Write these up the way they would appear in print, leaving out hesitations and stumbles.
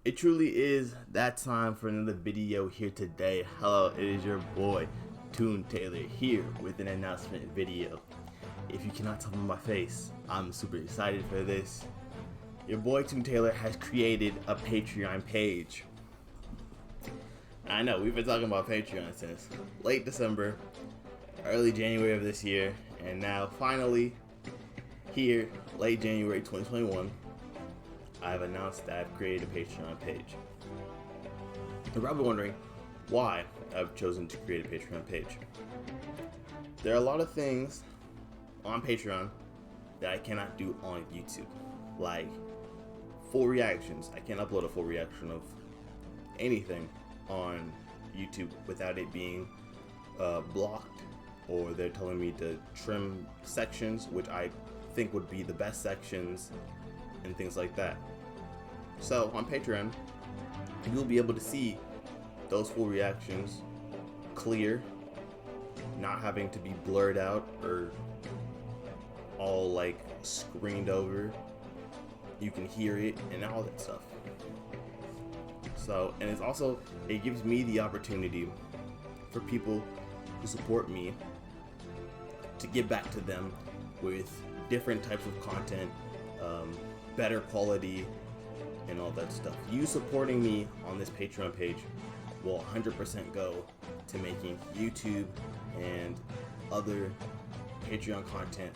It truly is that time for another video here today. Hello, it is your boy, Toon Taylour, here with an announcement video. If you cannot tell from my face, I'm super excited for this. Your boy, Toon Taylour, has created a Patreon page. I know, we've been talking about Patreon since late December, early January of this year, and now finally, here, late January 2021, I've announced that I've created a Patreon page. You're probably wondering why I've chosen to create a Patreon page. There are a lot of things on Patreon that I cannot do on YouTube, like full reactions. I can't upload a full reaction of anything on YouTube without it being blocked, or they're telling me to trim sections, which I think would be the best sections, and things like that. So on Patreon, you'll be able to see those full reactions clear, not having to be blurred out or all like screened over. You can hear it and all that stuff. So, and it gives me the opportunity for people who support me to give back to them with different types of content, better quality, and all that stuff. You supporting me on this Patreon page will 100% go to making YouTube and other Patreon content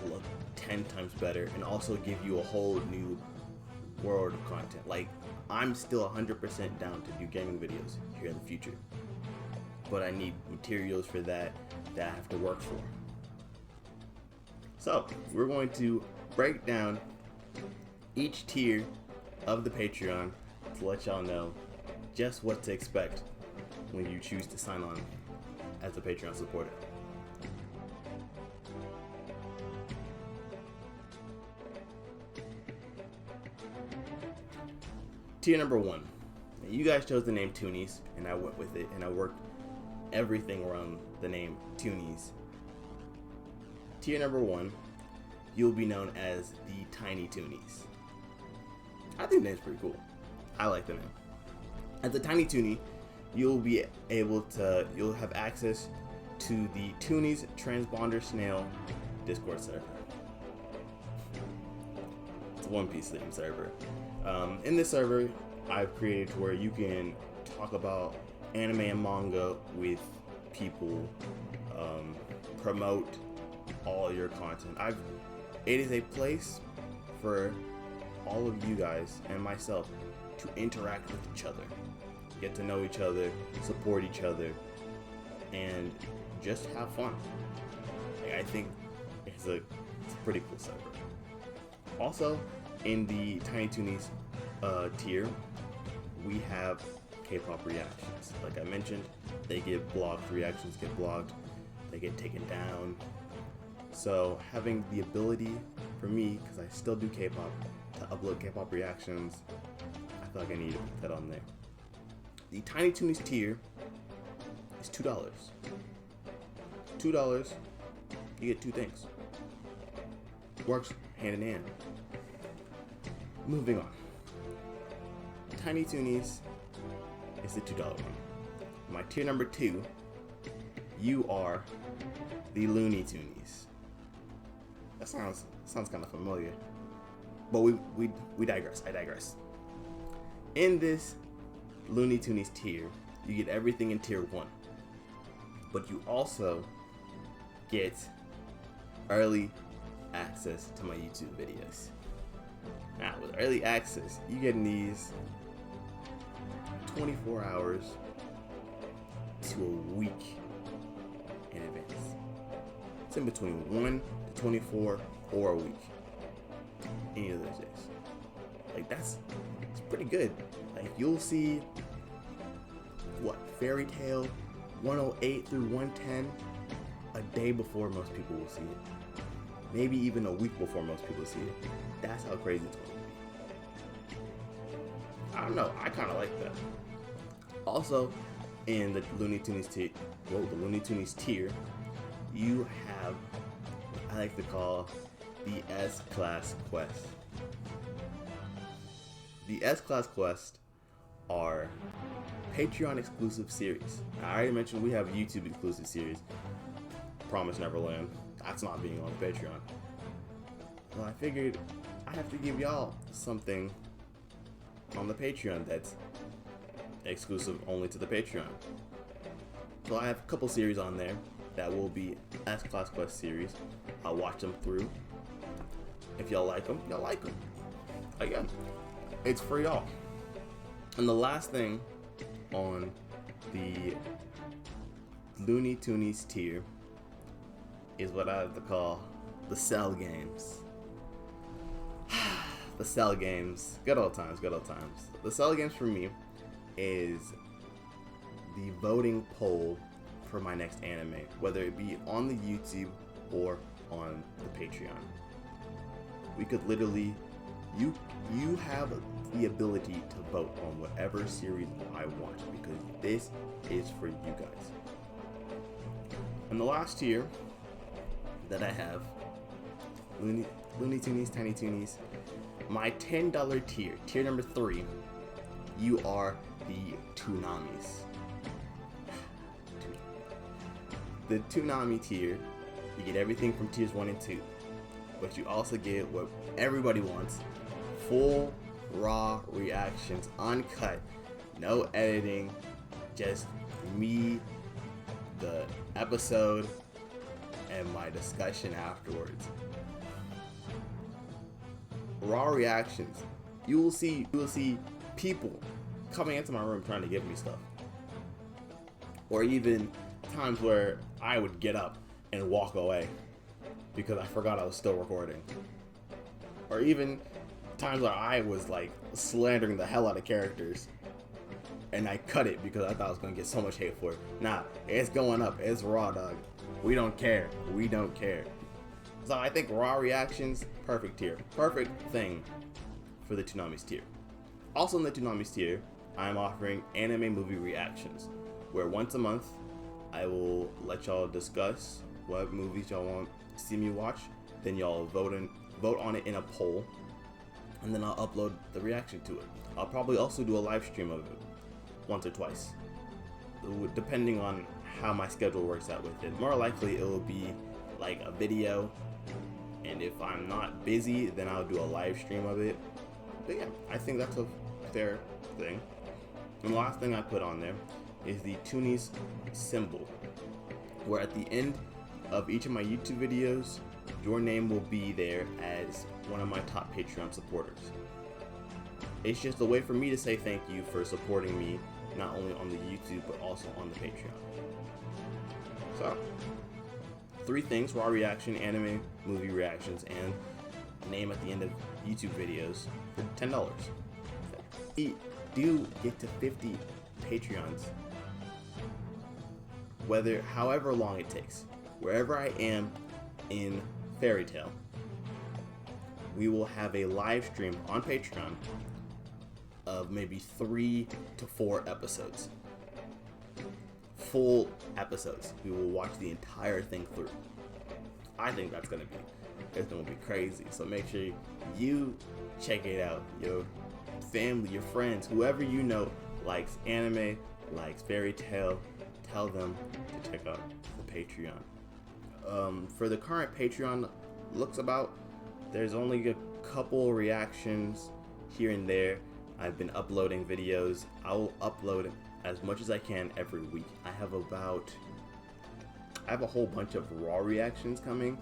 look 10 times better, and also give you a whole new world of content. Like, I'm still 100% down to do gaming videos here in the future, but I need materials for that I have to work for. So we're going to break down each tier of the Patreon to let y'all know just what to expect when you choose to sign on as a Patreon supporter. Tier number 1. Now, you guys chose the name Toonies, and I went with it, and I worked everything around the name Toonies. Tier number 1, you'll be known as the Tiny Toonies. I think the name's pretty cool. I like the name. As a Tiny Toonie, you'll have access to the Toonies Transponder Snail Discord server. It's a One Piece themed server. In this server, I've created to where you can talk about anime and manga with people, promote all your content. It is a place for all of you guys and myself to interact with each other, get to know each other, support each other, and just have fun. I think it's a pretty cool server. Also, in the Tiny Toonies tier, we have K-pop reactions. Like I mentioned, they get blocked, reactions get blocked, they get taken down. So having the ability for me, because I still do K-pop, to upload K-pop reactions, I feel like I need to put that on there. The Tiny Toonies tier is $2. $2, you get two things. Works hand in hand. Moving on. Tiny Toonies is the $2 one. My tier number 2, you are the Looney Toonies. That sounds kind of familiar, but we digress. I digress. In this Looney Toonies tier, you get everything in tier 1, but you also get early access to my YouTube videos. Now, with early access, you get these 24 hours to a week in advance. It's in between 1 to 24 or a week. Any of those days. Like, it's pretty good. Like, you'll see Fairy Tale 108 through 110 a day before most people will see it. Maybe even a week before most people see it. That's how crazy it's going to be. I don't know. I kind of like that. Also, in the Looney Tunes tier, you have what I like to call the S-Class quest. The S-Class Quest are Patreon exclusive series. I already mentioned we have a YouTube exclusive series, Promise Neverland. That's not being on Patreon. Well, I figured I have to give y'all something on the Patreon that's exclusive only to the Patreon. So I have a couple series on there that will be S-Class Quest series. I'll watch them through. If y'all like them, y'all like them. Again, it's for y'all. And the last thing on the Looney Toonies tier is what I like to call the cell games. The cell games. Good old times, good old times. The cell games for me is the voting poll for my next anime, whether it be on the YouTube or on the Patreon. We could literally, you have the ability to vote on whatever series I want, because this is for you guys. And the last tier that I have, Looney Toonies, Tiny Toonies, my $10 tier, tier number 3, you are the Toonamis. The Toonami tier, you get everything from tiers 1 and 2, but you also get what everybody wants: full raw reactions, uncut, no editing, just me, the episode, and my discussion afterwards. Raw reactions. You will see people coming into my room trying to give me stuff, or even times where I would get up and walk away because I forgot I was still recording, or even times where I was like slandering the hell out of characters and I cut it because I thought I was gonna get so much hate for it. Nah, it's going up. It's raw, dog. We don't care. We don't care. So I think raw reactions, perfect tier. Perfect thing for the Toonamis tier. Also in the Toonamis tier, I'm offering anime movie reactions, where once a month I will let y'all discuss what movies y'all want to see me watch. Then y'all vote on it in a poll, and then I'll upload the reaction to it. I'll probably also do a live stream of it once or twice, depending on how my schedule works out with it. More likely it will be like a video, and if I'm not busy, then I'll do a live stream of it. But yeah, I think that's a fair thing. And the last thing I put on there is the Toonies symbol, where at the end of each of my YouTube videos, your name will be there as one of my top Patreon supporters. It's just a way for me to say thank you for supporting me, not only on the YouTube, but also on the Patreon. So, 3 things: raw reaction, anime, movie reactions, and name at the end of YouTube videos for $10. We do get to 50 Patreons, however long it takes. Wherever I am in Fairy Tail, we will have a live stream on Patreon of maybe 3 to 4 episodes. Full episodes. We will watch the entire thing through. I think it's gonna be crazy. So make sure you check it out. Your family, your friends, whoever you know likes anime, likes Fairy Tail, tell them to check out the Patreon. For the current Patreon looks about, there's only a couple reactions here and there. I've been uploading videos. I'll upload as much as I can every week. I have a whole bunch of raw reactions coming.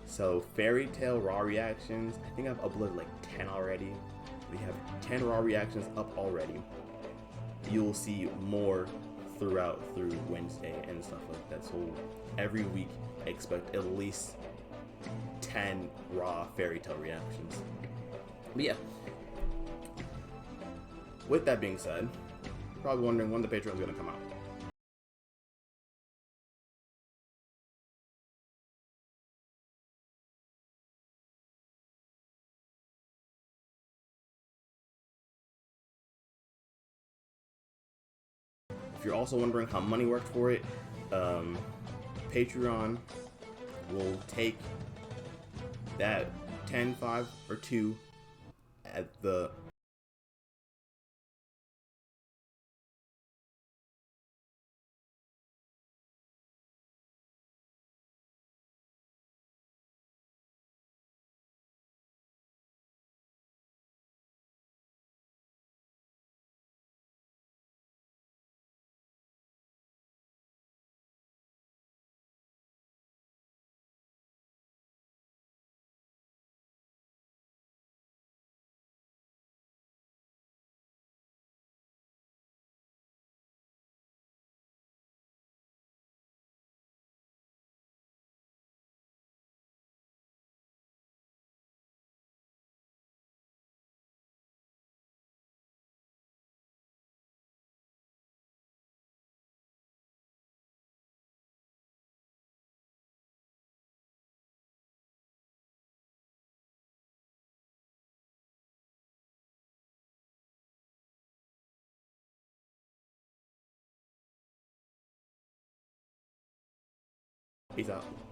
So Fairy Tail raw reactions, I think I've uploaded like 10 already. We have 10 raw reactions up already. You'll see more through Wednesday and stuff like that. So every week expect at least 10 raw Fairy Tail reactions. But yeah, with that being said, you're probably wondering when the Patreon's gonna come out. If you're also wondering how money works for it, Patreon will take that 10, 5, or 2 at the Peace out.